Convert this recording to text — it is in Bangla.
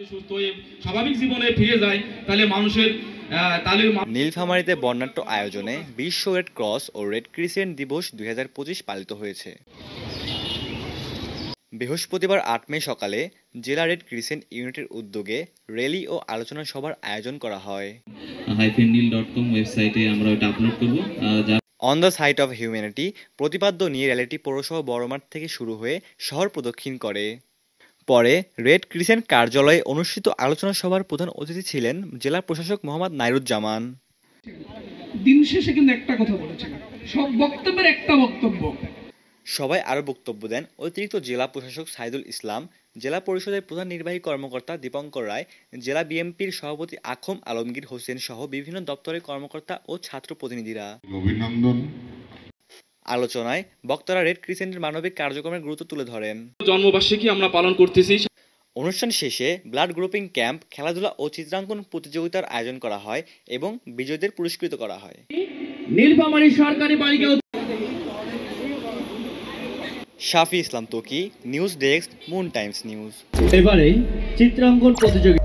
সুস্থ হয়ে স্বাভাবিক জীবনে ফিরে যায় তাহলে মানুষের নীলফামারীতে বর্ণাঢ্য আয়োজনে বিশ্ব রেড ক্রস ও রেড ক্রিসেন্ট দিবস 2025 পালিত হয়েছে। বৃহস্পতিবার 8 মে সকালে জেলা রেড ক্রিসেন্ট ইউনিটের উদ্যোগে র্যালি ও আলোচনা সভার আয়োজন করা হয়। -nil.com ওয়েবসাইটে আমরা এটা আপলোড করব। On the site of humanity প্রতিপাদ্য নিয়ে র্যালিটি পৌরসভা বড়মাঠ থেকে শুরু হয়ে শহর প্রদক্ষিণ করে। পরে রেড ক্রিসেন্ট কার্যালয়ে অনুষ্ঠিত আলোচনা সভার প্রধান অতিথি ছিলেন জেলা প্রশাসক মোহাম্মদ নাইরুজ্জামান। দিন শেষে কিন্তু একটা কথা বলেছেন, সব বক্তব্যের একটা বক্তব্য। সবাই আরও বক্তব্য দেন অতিরিক্ত জেলা প্রশাসক সাইদুল ইসলাম, জেলা পরিষদের প্রধান নির্বাহী কর্মকর্তা দীপঙ্কর রায়, জেলা বিএনপির সভাপতি আখম আলমগীর হোসেন সহ বিভিন্ন দপ্তরের কর্মকর্তা ও ছাত্র প্রতিনিধিরা। অভিনন্দন। আলোচনায় বক্তারা রেড ক্রিসেন্টের মানবিক কার্যক্রমের গুরুত্ব তুলে ধরেন। জন্মবার্ষিকী আমরা পালন করতেছি। অনুষ্ঠান শেষে ব্লাড গ্রুপিং ক্যাম্প, খেলাধুলা ও চিত্রাঙ্কন প্রতিযোগিতার আয়োজন করা হয় এবং বিজয়ীদের পুরস্কৃত করা হয়। নীলফামারী সরকারি বালিকা Shafi Islam Toki, news desk, Moon Times news. এবারে চিত্রাঙ্কন প্রতিযোগিতা।